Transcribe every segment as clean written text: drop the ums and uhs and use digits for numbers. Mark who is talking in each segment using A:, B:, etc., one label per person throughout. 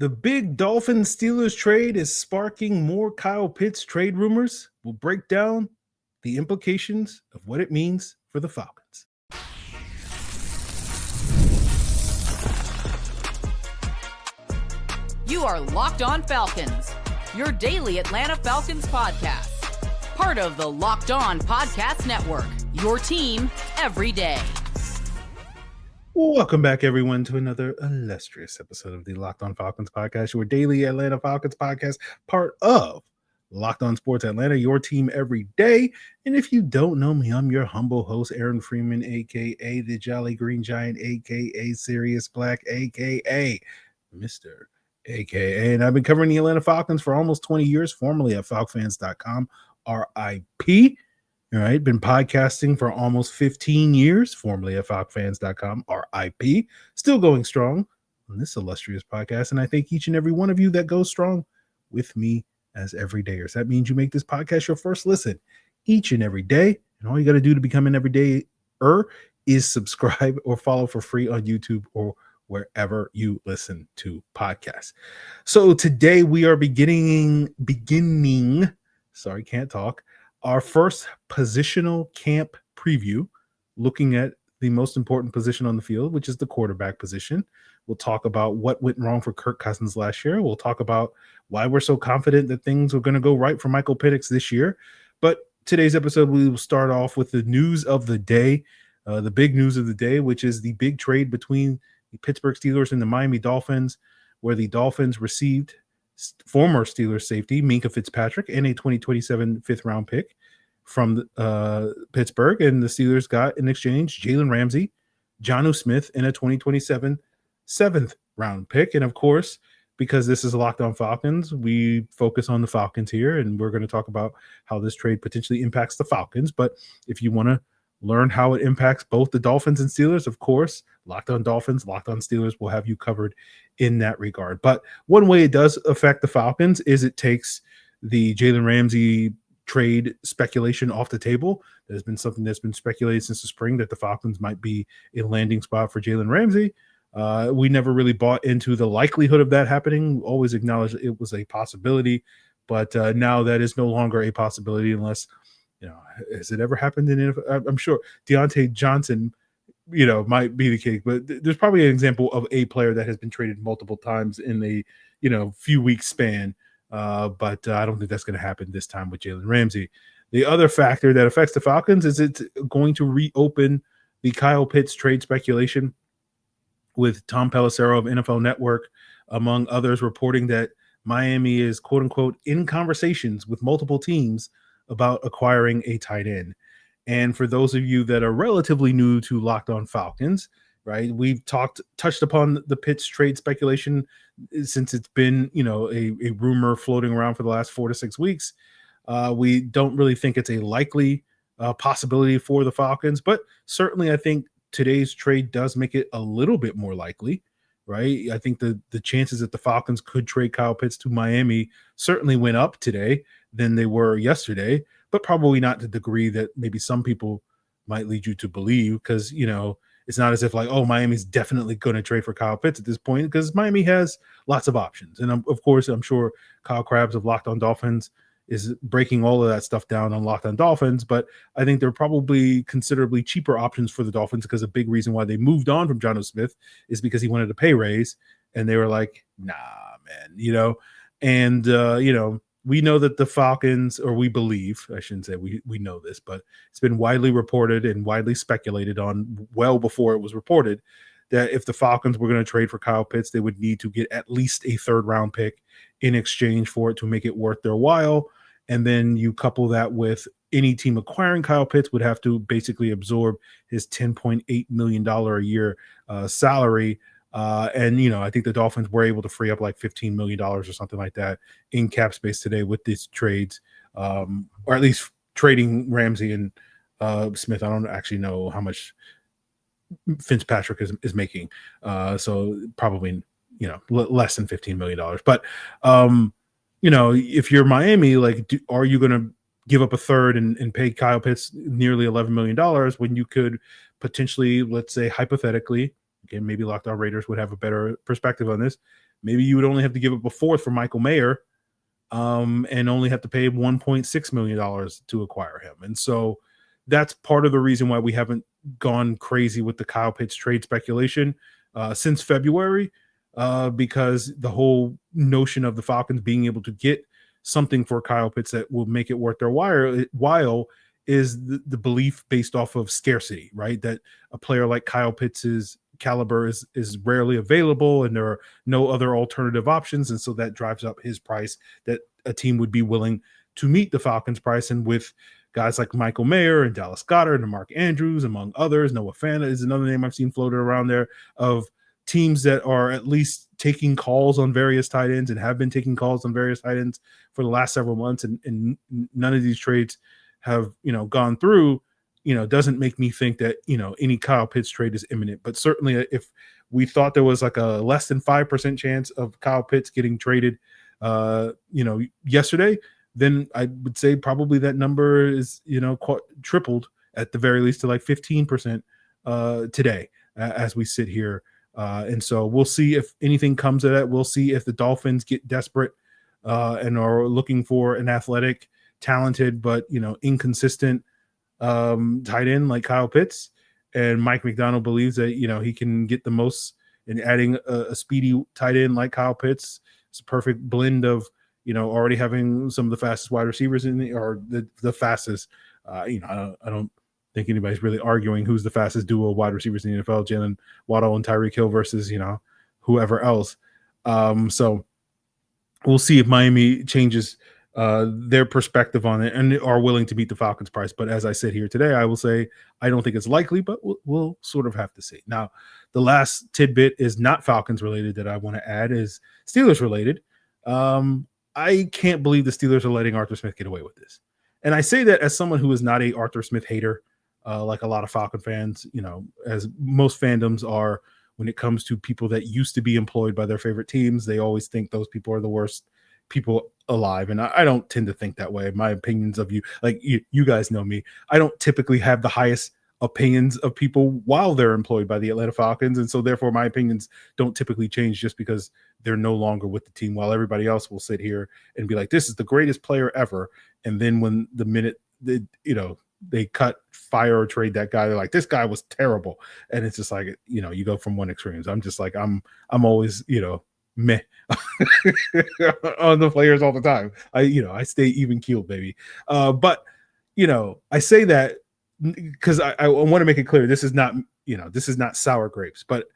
A: The big Dolphins-Steelers trade is sparking more Kyle Pitts trade rumors. We'll break down the implications of what it means for the Falcons.
B: You are Locked On Falcons, your daily Atlanta Falcons podcast. Part of the Locked On Podcast Network, your team every day.
A: Welcome back, everyone, to another illustrious episode of the Locked On Falcons podcast, your daily Atlanta Falcons podcast, part of Locked On Sports Atlanta, your team every day. And if you don't know me, I'm your humble host, Aaron Freeman, a.k.a. the Jolly Green Giant, a.k.a. Sirius Black, a.k.a. Mr. a.k.a. And I've been covering the Atlanta Falcons for almost 20 years, formerly at falcfans.com, RIP. All right, been podcasting for almost 15 years, formerly at falcfans.com, RIP. Still going strong on this illustrious podcast. And I thank each and every one of you that goes strong with me as everydayers. That means you make this podcast your first listen each and every day. And all you got to do to become an everydayer is subscribe or follow for free on YouTube or wherever you listen to podcasts. So today we are beginning, sorry, can't talk, our first positional camp preview, looking at the most important position on the field, which is the quarterback position. We'll talk about what went wrong for Kirk Cousins last year. We'll talk about why we're so confident that things are going to go right for Michael Penix this year. But today's episode, we will start off with the news of the day, the big news of the day, which is the big trade between the Pittsburgh Steelers and the Miami Dolphins, where the Dolphins received former Steelers safety Minkah Fitzpatrick and a 2027 fifth-round pick from Pittsburgh, and the Steelers got in exchange Jalen Ramsey, Jonnu Smith, and a 2027 seventh-round pick. And of course, because this is Locked On Falcons, we focus on the Falcons here, and we're going to talk about how this trade potentially impacts the Falcons. But if you want to learn how it impacts both the Dolphins and Steelers, of course, Locked On Dolphins, Locked On Steelers will have you covered in that regard. But one way it does affect the Falcons is it takes the Jalen Ramsey trade speculation off the table. There's been something that's been speculated since the spring that the Falcons might be a landing spot for Jalen Ramsey. We never really bought into the likelihood of that happening. We always acknowledged it was a possibility, but now that is no longer a possibility unless, has it ever happened in NFL? I'm sure Deontay Johnson, might be the case, but there's probably an example of a player that has been traded multiple times in a, few weeks span. But I don't think that's going to happen this time with Jalen Ramsey. The other factor that affects the Falcons is it's going to reopen the Kyle Pitts trade speculation, with Tom Pelissero of NFL Network, among others, reporting that Miami is, quote unquote, in conversations with multiple teams about acquiring a tight end. And for those of you that are relatively new to Locked On Falcons, right, we've touched upon the Pitts trade speculation since it's been, a rumor floating around for the last 4 to 6 weeks. We don't really think it's a likely possibility for the Falcons, but certainly I think today's trade does make it a little bit more likely, right? I think the chances that the Falcons could trade Kyle Pitts to Miami certainly went up today than they were yesterday, but probably not to the degree that maybe some people might lead you to believe, because, it's not as if like, oh, Miami's definitely going to trade for Kyle Pitts at this point, because Miami has lots of options. And of course, I'm sure Kyle Krabs of Locked On Dolphins is breaking all of that stuff down on Locked On Dolphins, but I think there are probably considerably cheaper options for the Dolphins, because a big reason why they moved on from Jonnu Smith is because he wanted a pay raise, and they were like, nah, man, and, we know that the Falcons, or we believe, I shouldn't say we know this, but it's been widely reported and widely speculated on well before it was reported that if the Falcons were going to trade for Kyle Pitts, they would need to get at least a third-round pick in exchange for it to make it worth their while. And then you couple that with any team acquiring Kyle Pitts would have to basically absorb his $10.8 million a year salary. And I think the Dolphins were able to free up like $15 million or something like that in cap space today with these trades, or at least trading Ramsey and Smith. I don't actually know how much Fitzpatrick is making. So probably, less than $15 million. But, if you're Miami, like, are you going to give up a third and pay Kyle Pitts nearly $11 million when you could potentially, let's say hypothetically, again, maybe Locked On Raiders would have a better perspective on this, maybe you would only have to give up a fourth for Michael Mayer, and only have to pay $1.6 million to acquire him. And so that's part of the reason why we haven't gone crazy with the Kyle Pitts trade speculation since February, because the whole notion of the Falcons being able to get something for Kyle Pitts that will make it worth their while is the belief based off of scarcity, right? That a player like Kyle Pitts's caliber is rarely available and there are no other alternative options. And so that drives up his price, that a team would be willing to meet the Falcons price. And with guys like Michael Mayer and Dallas Goedert and Mark Andrews, among others, Noah Fant is another name I've seen floated around there, of teams that are at least taking calls on various tight ends and have been taking calls on various tight ends for the last several months. And none of these trades have, gone through, doesn't make me think that, any Kyle Pitts trade is imminent. But certainly if we thought there was like a less than 5% chance of Kyle Pitts getting traded, yesterday, then I would say probably that number is, tripled at the very least to like 15% today as we sit here. And so we'll see if anything comes of that. We'll see if the Dolphins get desperate and are looking for an athletic, talented, but, inconsistent tight end like Kyle Pitts. And Mike McDonald believes that, he can get the most in adding a speedy tight end like Kyle Pitts. It's a perfect blend of, already having some of the fastest wide receivers or the fastest, I don't think anybody's really arguing who's the fastest duo of wide receivers in the NFL, Jalen Waddle and Tyreek Hill versus, whoever else. So we'll see if Miami changes their perspective on it and are willing to beat the Falcons price. But as I said here today, I will say I don't think it's likely, but we'll sort of have to see. Now, the last tidbit is not Falcons related that I want to add, is Steelers related. I can't believe the Steelers are letting Arthur Smith get away with this. And I say that as someone who is not a Arthur Smith hater, like a lot of Falcon fans, as most fandoms are when it comes to people that used to be employed by their favorite teams. They always think those people are the worst people alive. And I don't tend to think that way. My opinions of you guys know me. I don't typically have the highest opinions of people while they're employed by the Atlanta Falcons. And so therefore my opinions don't typically change just because they're no longer with the team, while everybody else will sit here and be like, this is the greatest player ever. And then when the minute they cut, fire, or trade that guy, they're like, this guy was terrible. And it's just like, you go from one extreme. So I'm just like, I'm always, meh on the players all the time. I stay even keeled, baby. But I say that because I want to make it clear, this is not sour grapes, but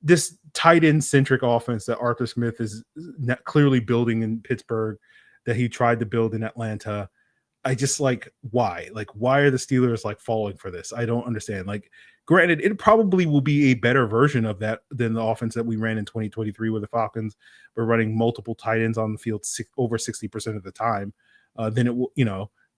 A: this tight end centric offense that Arthur Smith is clearly building in Pittsburgh, that he tried to build in Atlanta. I just why are the Steelers falling for this? I don't understand. Granted, it probably will be a better version of that than the offense that we ran in 2023 with the Falcons. We're running multiple tight ends on the field over 60% of the time. Then it will,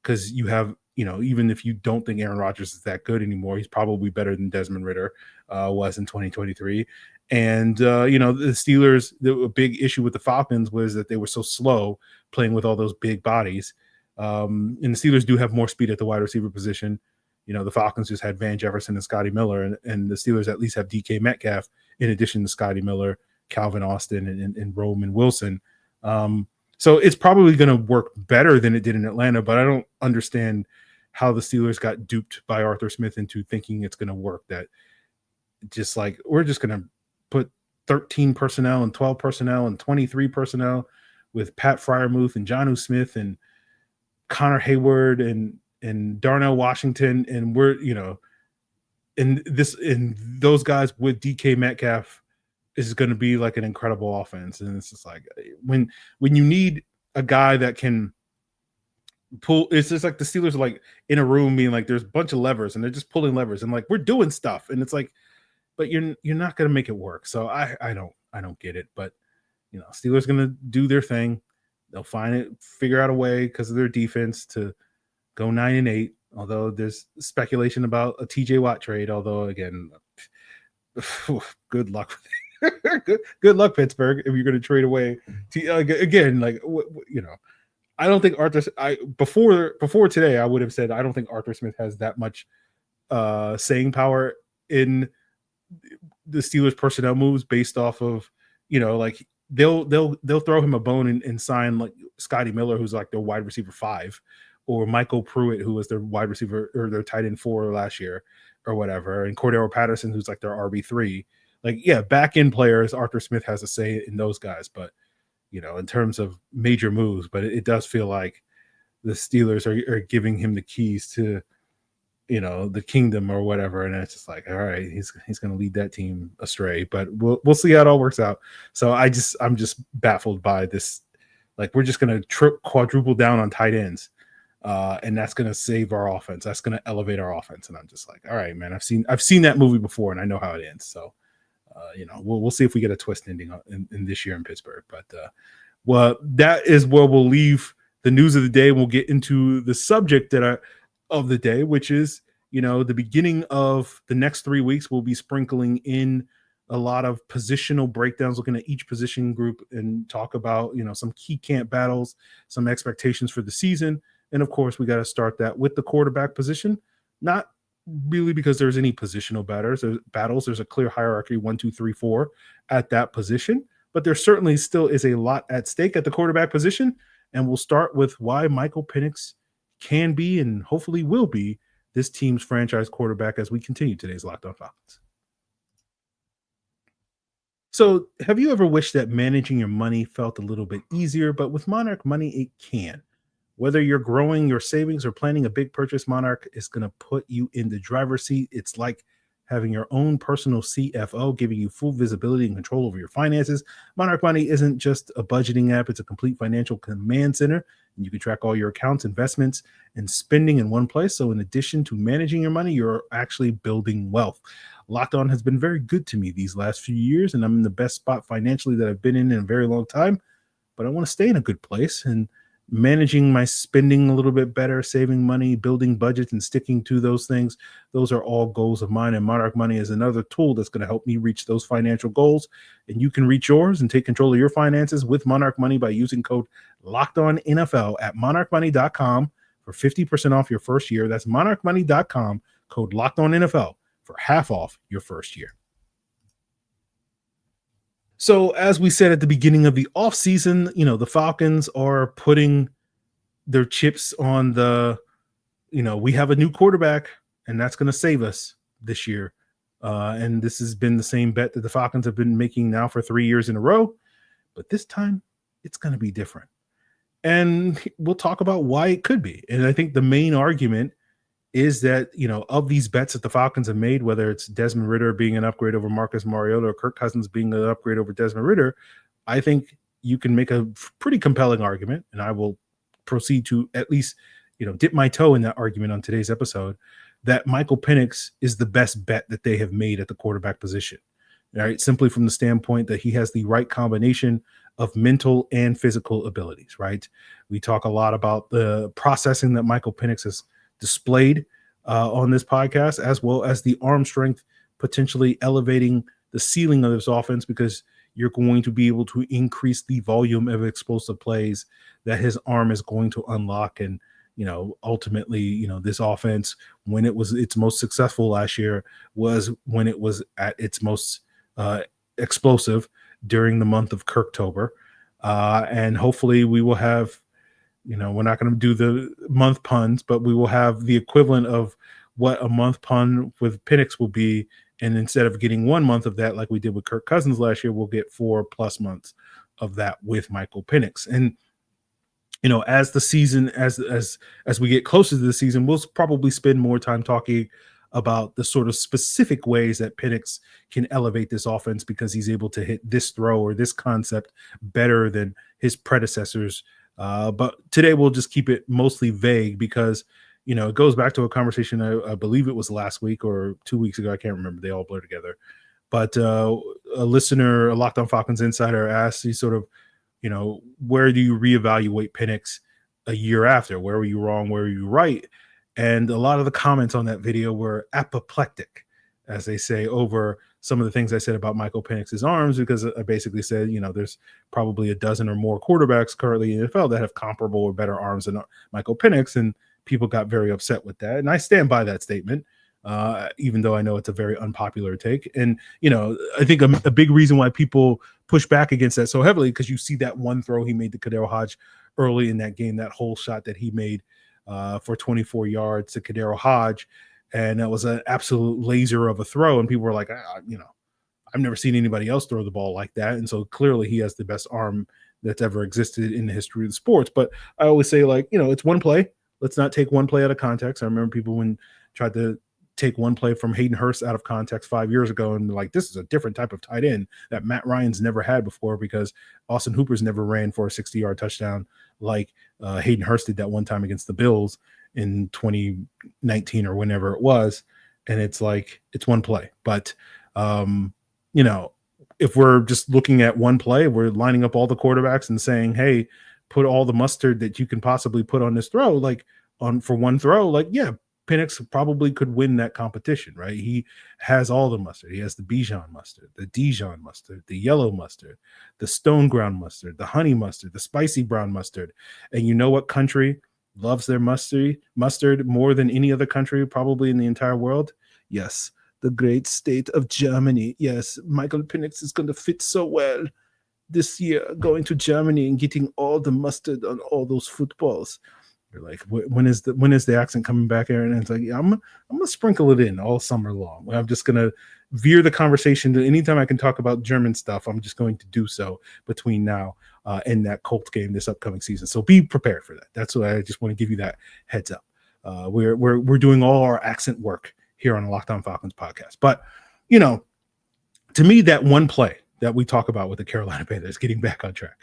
A: because you have, even if you don't think Aaron Rodgers is that good anymore, he's probably better than Desmond Ridder was in 2023. And, the Steelers, the big issue with the Falcons was that they were so slow playing with all those big bodies. And the Steelers do have more speed at the wide receiver position. The Falcons just had Van Jefferson and Scotty Miller, and the Steelers at least have DK Metcalf in addition to Scotty Miller, Calvin Austin, and Roman Wilson. So it's probably going to work better than it did in Atlanta, but I don't understand how the Steelers got duped by Arthur Smith into thinking it's going to work. That just we're just going to put 13 personnel and 12 personnel and 23 personnel with Pat Freiermuth and Jonnu Smith and Connor Hayward and Darnell Washington, and we're and those guys with DK Metcalf is going to be an incredible offense. And it's just when you need a guy that can pull, it's just the Steelers are in a room being there's a bunch of levers and they're just pulling levers and we're doing stuff, and it's but you're not going to make it work. So I don't get it. But Steelers going to do their thing. They'll figure out a way because of their defense to go 9-8. Although there's speculation about a TJ Watt trade. Although again, good luck. good luck, Pittsburgh, if you're going to trade away. I don't think Arthur. Before today, I would have said I don't think Arthur Smith has that much saying power in the Steelers personnel moves based off of they'll throw him a bone and sign like Scotty Miller, who's like their wide receiver 5, or Michael Pruitt, who was their wide receiver or their tight end 4 last year or whatever, and Cordero Patterson, who's like their RB3. Like, yeah, back end players, Arthur Smith has a say in those guys, but in terms of major moves, but it does feel like the Steelers are giving him the keys to the kingdom or whatever, and it's just like, all right, he's going to lead that team astray, but we'll see how it all works out. So I'm just baffled by this. Like, we're just going to quadruple down on tight ends, and that's going to save our offense. That's going to elevate our offense, and I'm just like, all right, man, I've seen that movie before, and I know how it ends. So we'll see if we get a twist ending in this year in Pittsburgh. But well, that is where we'll leave the news of the day. We'll get into the subject of the day, which is, the beginning of the next 3 weeks, we'll be sprinkling in a lot of positional breakdowns, looking at each position group and talk about, some key camp battles, some expectations for the season. And of course, we got to start that with the quarterback position, not really because there's any positional battles. There's a clear hierarchy, 1, 2, 3, 4 at that position, but there certainly still is a lot at stake at the quarterback position. And we'll start with why Michael Penix can be and hopefully will be this team's franchise quarterback as we continue today's Locked On Falcons. So, have you ever wished that managing your money felt a little bit easier? But with Monarch Money, it can. Whether you're growing your savings or planning a big purchase, Monarch is going to put you in the driver's seat. It's like having your own personal CFO, giving you full visibility and control over your finances. Monarch Money isn't just a budgeting app. It's a complete financial command center. And you can track all your accounts, investments, and spending in one place. So in addition to managing your money, you're actually building wealth. Locked On has been very good to me these last few years, and I'm in the best spot financially that I've been in a very long time. But I want to stay in a good place, and managing my spending a little bit better, saving money, building budgets, and sticking to those things. Those are all goals of mine. And Monarch Money is another tool that's going to help me reach those financial goals. And you can reach yours and take control of your finances with Monarch Money by using code LOCKEDONNFL at monarchmoney.com for 50% off your first year. That's monarchmoney.com, code LOCKEDONNFL for half off your first year. So as we said at the beginning of the offseason, the Falcons are putting their chips on we have a new quarterback, and that's going to save us this year. And this has been the same bet that the Falcons have been making now for 3 years in a row. But this time, it's going to be different. And we'll talk about why it could be. And I think the main argument is that, of these bets that the Falcons have made, whether it's Desmond Ridder being an upgrade over Marcus Mariota or Kirk Cousins being an upgrade over Desmond Ridder, I think you can make a pretty compelling argument, and I will proceed to at least, dip my toe in that argument on today's episode, that Michael Penix is the best bet that they have made at the quarterback position. All right, simply from the standpoint that he has the right combination of mental and physical abilities, right? We talk a lot about the processing that Michael Penix has displayed on this podcast, as well as the arm strength, potentially elevating the ceiling of this offense, because you're going to be able to increase the volume of explosive plays that his arm is going to unlock. And, ultimately, this offense, when it was its most successful last year, was when it was at its most explosive during the month of Kirktober. And hopefully we will have, we're not going to do the month puns, but we will have the equivalent of what a month pun with Penix will be. And instead of getting 1 month of that, like we did with Kirk Cousins last year, we'll get 4+ months of that with Michael Penix. And, as the season, as we get closer to the season, we'll probably spend more time talking about the sort of specific ways that Penix can elevate this offense, because he's able to hit this throw or this concept better than his predecessors. But today we'll just keep it mostly vague, because, it goes back to a conversation, I believe it was last week or 2 weeks ago. I can't remember. They all blur together. But a listener, a Locked On Falcons Insider, asked, he sort of, where do you reevaluate Penix a year after? Where were you wrong? Where were you right? And a lot of the comments on that video were apoplectic, as they say, over some of the things I said about Michael Penix's arms, because I basically said, there's probably a dozen or more quarterbacks currently in the NFL that have comparable or better arms than Michael Penix, and people got very upset with that. And I stand by that statement. even though I know it's a very unpopular take. And, I think a big reason why people push back against that so heavily, because you see that one throw he made to Kadero Hodge early in that game, that whole shot that he made for 24 yards to Kadero Hodge. And that was an absolute laser of a throw. And people were like, I've never seen anybody else throw the ball like that. And so clearly he has the best arm that's ever existed in the history of the sports. But I always say, it's one play. Let's not take one play out of context. I remember people when tried to take one play from Hayden Hurst out of context 5 years ago and like, this is a different type of tight end that Matt Ryan's never had before, because Austin Hooper's never ran for a 60-yard touchdown like Hayden Hurst did that one time against the Bills in 2019 or whenever it was. And it's like, it's one play. But, if we're just looking at one play, we're lining up all the quarterbacks and saying, hey, put all the mustard that you can possibly put on this throw, for one throw, Penix probably could win that competition, right? He has all the mustard. He has the Bijan mustard, the Dijon mustard, the yellow mustard, the stone ground mustard, the honey mustard, the spicy brown mustard. And you know what country loves their mustard more than any other country probably in the entire world? Yes, the great state of Germany. Yes, Michael Penix is going to fit so well this year, going to Germany and getting all the mustard on all those footballs. You're like, when is the accent coming back, Aaron? And it's like, yeah, I'm gonna sprinkle it in all summer long. I'm just gonna veer the conversation to anytime I can talk about German stuff. I'm just going to do so between now and that Colts game this upcoming season. So be prepared for that. That's what I just want to give you that heads up. We're doing all our accent work here on the Locked On Falcons podcast. But to me, that one play that we talk about with the Carolina Panthers getting back on track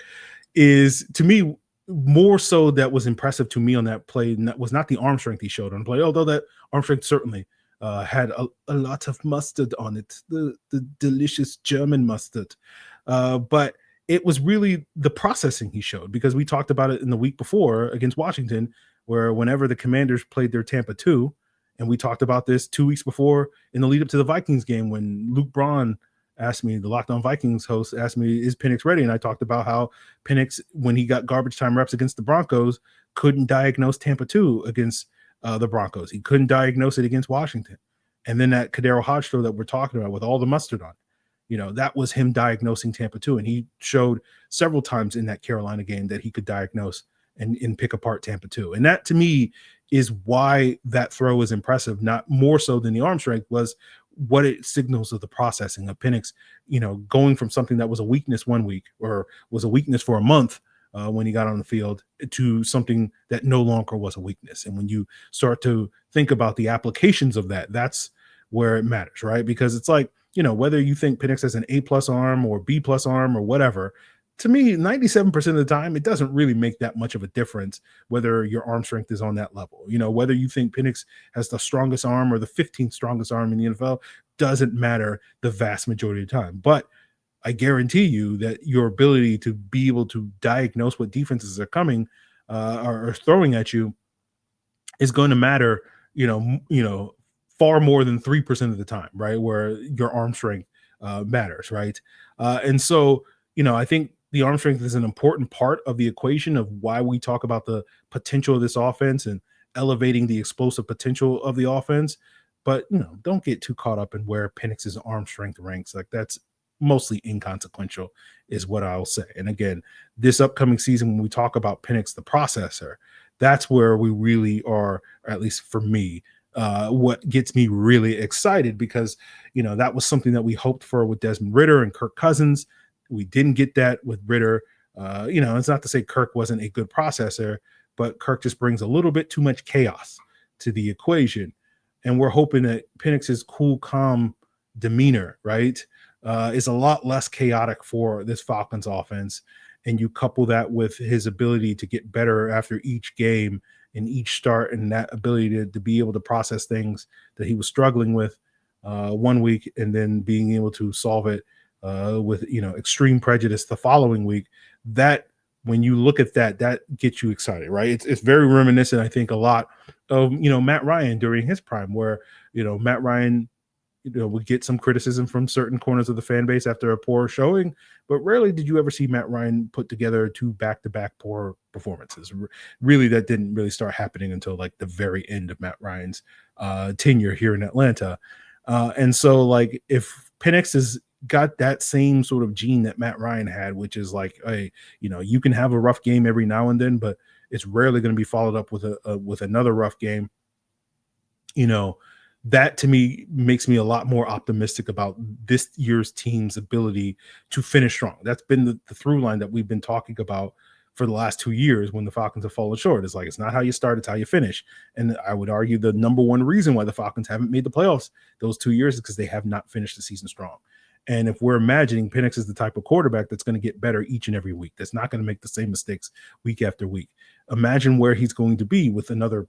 A: is, to me, more so that was impressive to me on that play, and that was not the arm strength he showed on the play, although that arm strength certainly had a lot of mustard on it, the delicious German mustard. But it was really the processing he showed, because we talked about it in the week before against Washington, where whenever the Commanders played their Tampa 2, and we talked about this 2 weeks before in the lead up to the Vikings game when Luke Braun asked me, the Locked On Vikings host asked me, is Penix ready? And I talked about how Penix, when he got garbage time reps against the Broncos, couldn't diagnose Tampa 2 against the Broncos. He couldn't diagnose it against Washington. And then that Kadero Hodge throw that we're talking about with all the mustard on, that was him diagnosing Tampa 2. And he showed several times in that Carolina game that he could diagnose and pick apart Tampa 2. And that, to me, is why that throw is impressive, not more so than the arm strength, was what it signals of the processing of Penix, going from something that was a weakness 1 week or was a weakness for a month when he got on the field to something that no longer was a weakness. And when you start to think about the applications of that, that's where it matters, right? Because it's like, whether you think Penix has an A+ arm or B+ arm or whatever, to me, 97% of the time, it doesn't really make that much of a difference whether your arm strength is on that level. Whether you think Penix has the strongest arm or the 15th strongest arm in the NFL doesn't matter the vast majority of the time. But I guarantee you that your ability to be able to diagnose what defenses are coming or throwing at you is going to matter, far more than 3% of the time, right? Where your arm strength matters, right? And so, I think the arm strength is an important part of the equation of why we talk about the potential of this offense and elevating the explosive potential of the offense. But, don't get too caught up in where Penix's arm strength ranks. Like, that's mostly inconsequential is what I'll say. And again, this upcoming season, when we talk about Penix, the processor, that's where we really are, or at least for me, what gets me really excited, because, that was something that we hoped for with Desmond Ridder and Kirk Cousins. We didn't get that with Ridder. It's not to say Kirk wasn't a good processor, but Kirk just brings a little bit too much chaos to the equation. And we're hoping that Penix's cool, calm demeanor, right, is a lot less chaotic for this Falcons offense. And you couple that with his ability to get better after each game and each start, and that ability to be able to process things that he was struggling with 1 week and then being able to solve it with extreme prejudice the following week. That, when you look at that gets you excited, right? It's very reminiscent, I think, a lot of Matt Ryan during his prime, where Matt Ryan would get some criticism from certain corners of the fan base after a poor showing, but rarely did you ever see Matt Ryan put together 2 back-to-back poor performances. Really, that didn't really start happening until like the very end of Matt Ryan's tenure here in Atlanta. And so like if Penix has got that same sort of gene that Matt Ryan had, which is like, hey, you can have a rough game every now and then, but it's rarely going to be followed up with another rough game. That to me makes me a lot more optimistic about this year's team's ability to finish strong. That's been the through line that we've been talking about for the last 2 years when the Falcons have fallen short. It's like, it's not how you start, it's how you finish. And I would argue the number one reason why the Falcons haven't made the playoffs those 2 years is because they have not finished the season strong. And if we're imagining Penix is the type of quarterback that's going to get better each and every week, that's not going to make the same mistakes week after week. Imagine where he's going to be with another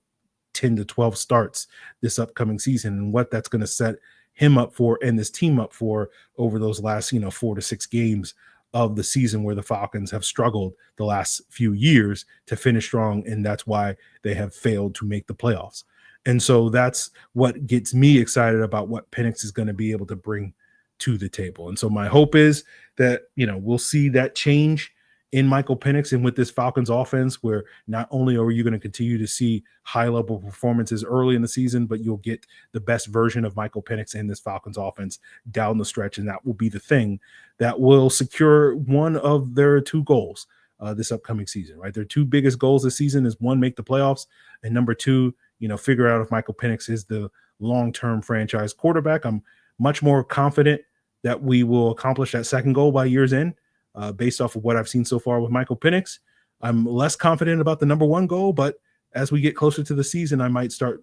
A: 10 to 12 starts this upcoming season and what that's going to set him up for and this team up for over those last, 4 to 6 games of the season where the Falcons have struggled the last few years to finish strong. And that's why they have failed to make the playoffs. And so that's what gets me excited about what Penix is going to be able to bring to the table. And so my hope is that, we'll see that change in Michael Penix and with this Falcons offense, where not only are you going to continue to see high-level performances early in the season, but you'll get the best version of Michael Penix in this Falcons offense down the stretch, and that will be the thing that will secure one of their 2 goals this upcoming season, right? Their 2 biggest goals this season is 1, make the playoffs, and number 2, figure out if Michael Penix is the long-term franchise quarterback. I'm much more confident that we will accomplish that second goal by year's end. Based off of what I've seen so far with Michael Penix. I'm less confident about the number 1 goal, but as we get closer to the season, I might start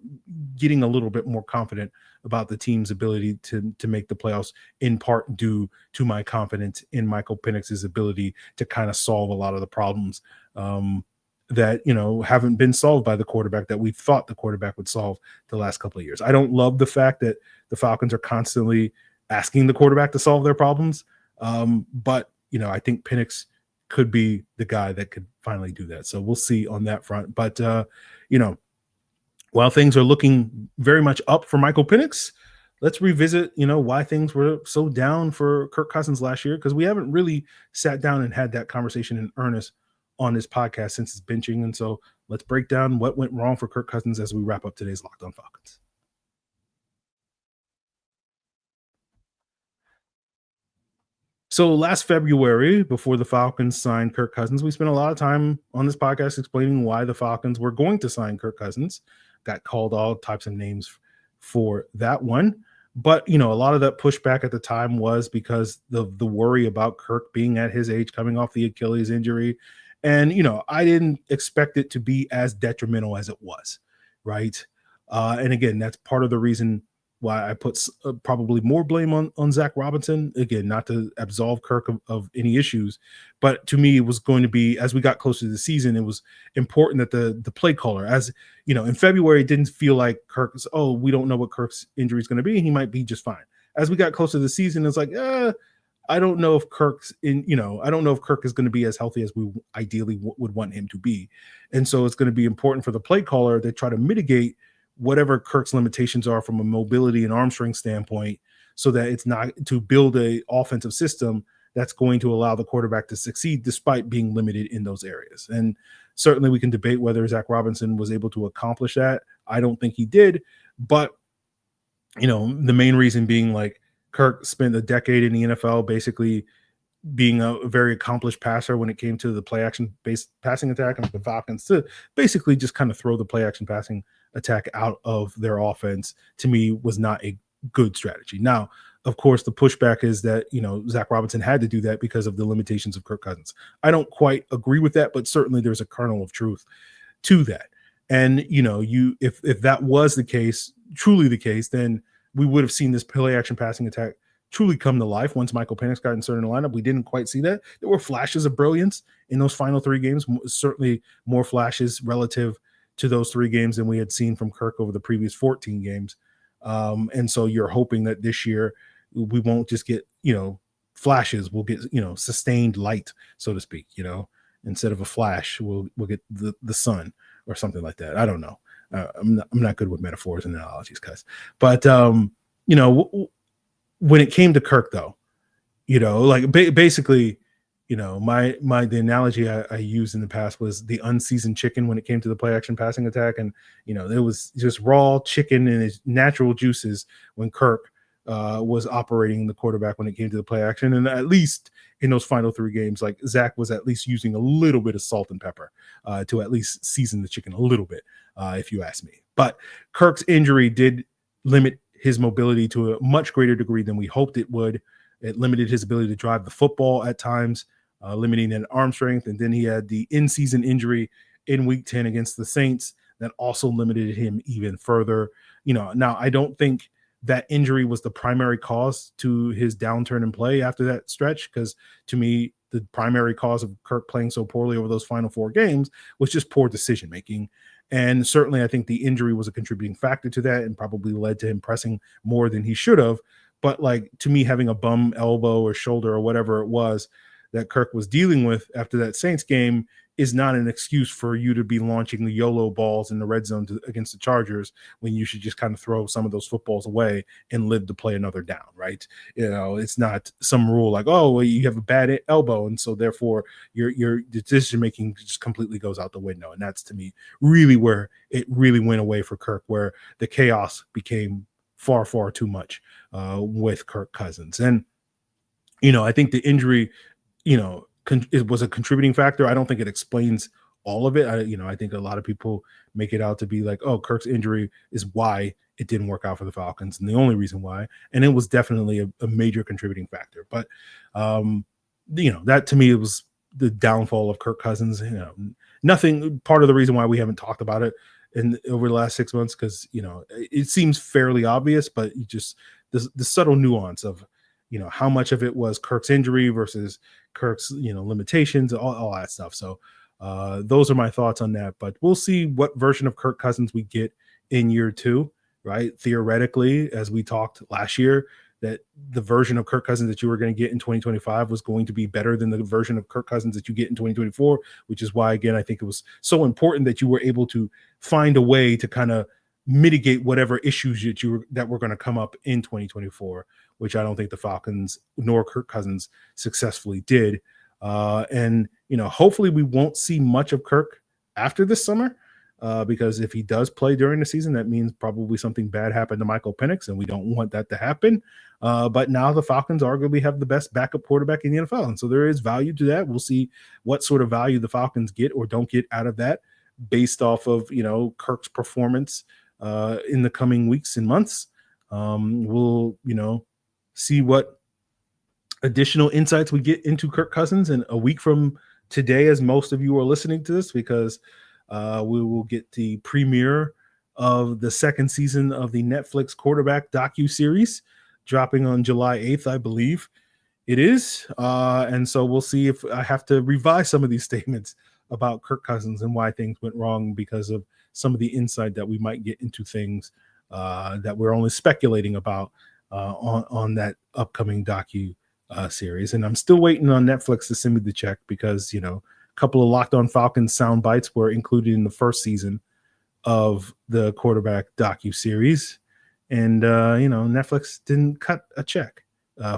A: getting a little bit more confident about the team's ability to make the playoffs, in part due to my confidence in Michael Penix's ability to kind of solve a lot of the problems that, haven't been solved by the quarterback that we thought the quarterback would solve the last couple of years. I don't love the fact that the Falcons are constantly asking the quarterback to solve their problems, but I think Penix could be the guy that could finally do that. So we'll see on that front. But, while things are looking very much up for Michael Penix, let's revisit, why things were so down for Kirk Cousins last year, because we haven't really sat down and had that conversation in earnest on this podcast since his benching. And so let's break down what went wrong for Kirk Cousins as we wrap up today's Locked On Falcons. So last February, before the Falcons signed Kirk Cousins, we spent a lot of time on this podcast explaining why the Falcons were going to sign Kirk Cousins. Got called all types of names for that one. But, a lot of that pushback at the time was because the worry about Kirk being at his age, coming off the Achilles injury. And, I didn't expect it to be as detrimental as it was, right? And again, that's part of the reason why I put probably more blame on Zach Robinson. Again, not to absolve Kirk of any issues, but to me, it was going to be, as we got closer to the season, it was important that the play caller, as in February, it didn't feel like Kirk's, we don't know what Kirk's injury is going to be, and he might be just fine. As we got closer to the season, it's like, I don't know if Kirk's I don't know if Kirk is going to be as healthy as we ideally would want him to be. And so it's going to be important for the play caller to try to mitigate whatever Kirk's limitations are from a mobility and arm strength standpoint, so that it's not to build a offensive system that's going to allow the quarterback to succeed despite being limited in those areas. And certainly we can debate whether Zach Robinson was able to accomplish that. I don't think he did, but the main reason being, like, Kirk spent a decade in the NFL basically being a very accomplished passer when it came to the play action based passing attack, and the Falcons to basically just kind of throw the play action passing attack out of their offense, to me, was not a good strategy. Now, of course, the pushback is that, Zach Robinson had to do that because of the limitations of Kirk Cousins. I don't quite agree with that, but certainly there's a kernel of truth to that. And, if that was the case, truly the case, then we would have seen this play action passing attack truly come to life once Michael Penix got inserted in the lineup. We didn't quite see that. There were flashes of brilliance in those final 3 games, certainly more flashes relative to those 3 games than we had seen from Kirk over the previous 14 games. And so you're hoping that this year we won't just get, flashes. We'll get, sustained light, so to speak, instead of a flash, we'll get the sun or something like that. I don't know. I'm not good with metaphors and analogies, guys. But, when it came to Kirk, though, basically the analogy I used in the past was the unseasoned chicken when it came to the play action passing attack. And, it was just raw chicken in its natural juices when Kirk was operating the quarterback when it came to the play action. And at least in those final 3 games, like Zach was at least using a little bit of salt and pepper to at least season the chicken a little bit, if you ask me. But Kirk's injury did limit his mobility to a much greater degree than we hoped it would. It limited his ability to drive the football at times, limiting an arm strength. And then he had the in-season injury in week 10 against the Saints that also limited him even further. Now I don't think that injury was the primary cause to his downturn in play after that stretch, because to me, the primary cause of Kirk playing so poorly over those final 4 games was just poor decision making. And certainly I think the injury was a contributing factor to that and probably led to him pressing more than he should have. But to me, having a bum elbow or shoulder or whatever it was that Kirk was dealing with after that Saints game is not an excuse for you to be launching the YOLO balls in the red zone against the Chargers, when you should just kind of throw some of those footballs away and live to play another down, right? It's not some rule like, oh, well, you have a bad elbow, and so therefore your decision-making just completely goes out the window. And that's, to me, really where it really went away for Kirk, where the chaos became far, far too much with Kirk Cousins. And, I think the injury, it was a contributing factor. I don't think it explains all of it. I think a lot of people make it out to be like, oh, Kirk's injury is why it didn't work out for the Falcons, and the only reason why. And it was definitely a major contributing factor. But, that to me, it was the downfall of Kirk Cousins. Nothing, part of the reason why we haven't talked about it over the last 6 months, because, it seems fairly obvious, but you just, the subtle nuance of, how much of it was Kirk's injury versus Kirk's, limitations, all that stuff. So those are my thoughts on that. But we'll see what version of Kirk Cousins we get in year 2, right? Theoretically, as we talked last year, that the version of Kirk Cousins that you were going to get in 2025 was going to be better than the version of Kirk Cousins that you get in 2024, which is why, again, I think it was so important that you were able to find a way to kind of mitigate whatever issues that were going to come up in 2024, which I don't think the Falcons nor Kirk Cousins successfully did. And, hopefully we won't see much of Kirk after this summer, because if he does play during the season, that means probably something bad happened to Michael Penix, and we don't want that to happen. But now the Falcons arguably have the best backup quarterback in the NFL, and so there is value to that. We'll see what sort of value the Falcons get or don't get out of that based off of, Kirk's performance in the coming weeks and months. We'll, see what additional insights we get into Kirk Cousins in a week from today, as most of you are listening to this, because we will get the premiere of the 2nd season of the Netflix quarterback docu-series dropping on July 8th, I believe it is. And so we'll see if I have to revise some of these statements about Kirk Cousins and why things went wrong because of some of the insight that we might get into things that we're only speculating about on that upcoming docu series. And I'm still waiting on Netflix to send me the check, because, a couple of Locked On Falcons sound bites were included in the 1st season of the quarterback docu series. And, Netflix didn't cut a check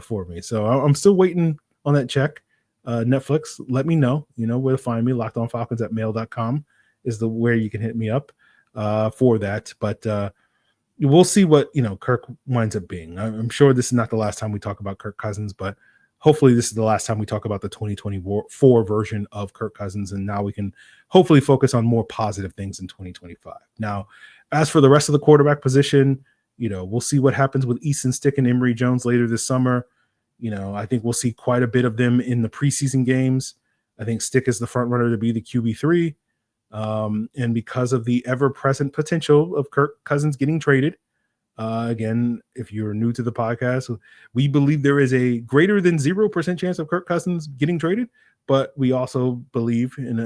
A: for me. So I'm still waiting on that check. Netflix, let me know, where to find me. LockedOnFalcons@mail.com is where you can hit me up for that. But we'll see what, Kirk winds up being. I'm sure this is not the last time we talk about Kirk Cousins, but hopefully this is the last time we talk about the 2024 version of Kirk Cousins. And now we can hopefully focus on more positive things in 2025. Now, as for the rest of the quarterback position, we'll see what happens with Easton Stick and Emory Jones later this summer. I think we'll see quite a bit of them in the preseason games. I think Stick is the front runner to be the QB3. And because of the ever-present potential of Kirk Cousins getting traded, again, if you're new to the podcast, we believe there is a greater than 0% chance of Kirk Cousins getting traded, but we also believe in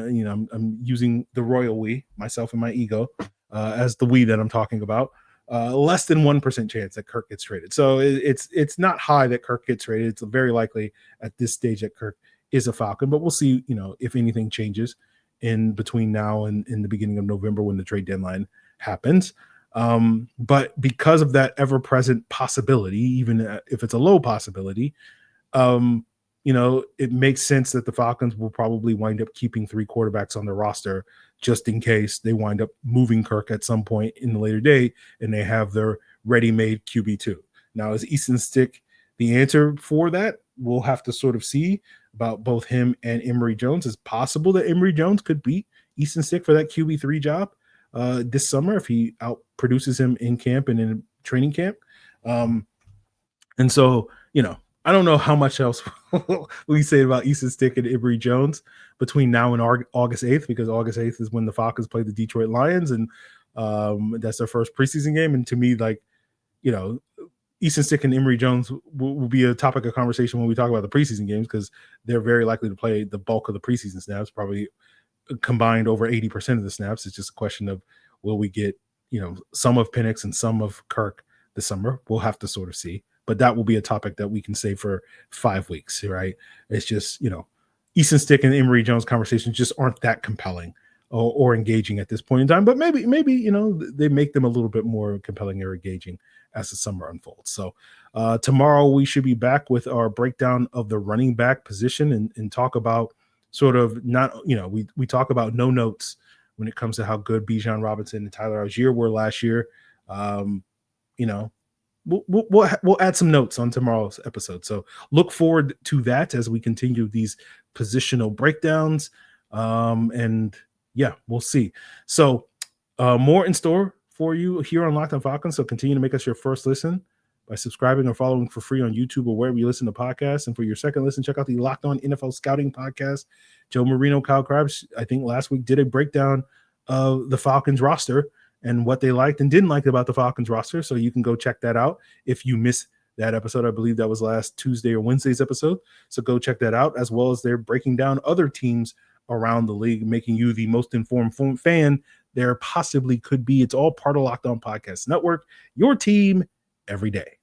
A: I'm using the royal we, myself and my ego, as the we that I'm talking about, less than 1% chance that Kirk gets traded. So it's not high that Kirk gets traded. It's very likely at this stage that Kirk is a Falcon, but we'll see, if anything changes in between now and in the beginning of November when the trade deadline happens. But because of that ever-present possibility, even if it's a low possibility, it makes sense that the Falcons will probably wind up keeping 3 quarterbacks on their roster just in case they wind up moving Kirk at some point in the later day and they have their ready-made QB2. Now, is Easton Stick the answer for that? We'll have to sort of see about both him and Emory Jones. It's possible that Emory Jones could beat Easton Stick for that QB3 job this summer if he outproduces him in camp and in training camp. And so, I don't know how much else we say about Easton Stick and Emory Jones between now and August 8th, because August 8th is when the Falcons play the Detroit Lions, and that's their first preseason game. And to me, Easton Stick and Emory Jones will be a topic of conversation when we talk about the preseason games, because they're very likely to play the bulk of the preseason snaps, probably combined over 80% of the snaps. It's just a question of, will we get, some of Penix and some of Kirk this summer? We'll have to sort of see. But that will be a topic that we can save for 5 weeks, right? It's just, Easton Stick and Emory Jones conversations just aren't that compelling or engaging at this point in time. But maybe, they make them a little bit more compelling or engaging as the summer unfolds. So tomorrow we should be back with our breakdown of the running back position and talk about sort of we talk about no notes when it comes to how good Bijan Robinson and Tyler Algier were last year. We'll add some notes on tomorrow's episode. So look forward to that as we continue these positional breakdowns. And yeah, we'll see. So more in store for you here on Locked On Falcons. So continue to make us your first listen by subscribing or following for free on YouTube or wherever you listen to podcasts. And for your second listen, check out the Locked On NFL Scouting podcast. Joe Marino, Kyle Krabs, I think last week did a breakdown of the Falcons roster and what they liked and didn't like about the Falcons roster. So you can go check that out if you missed that episode. I believe that was last Tuesday or Wednesday's episode. So go check that out, as well as they're breaking down other teams around the league, making you the most informed fan there possibly could be. It's all part of Locked On Podcast Network, your team every day.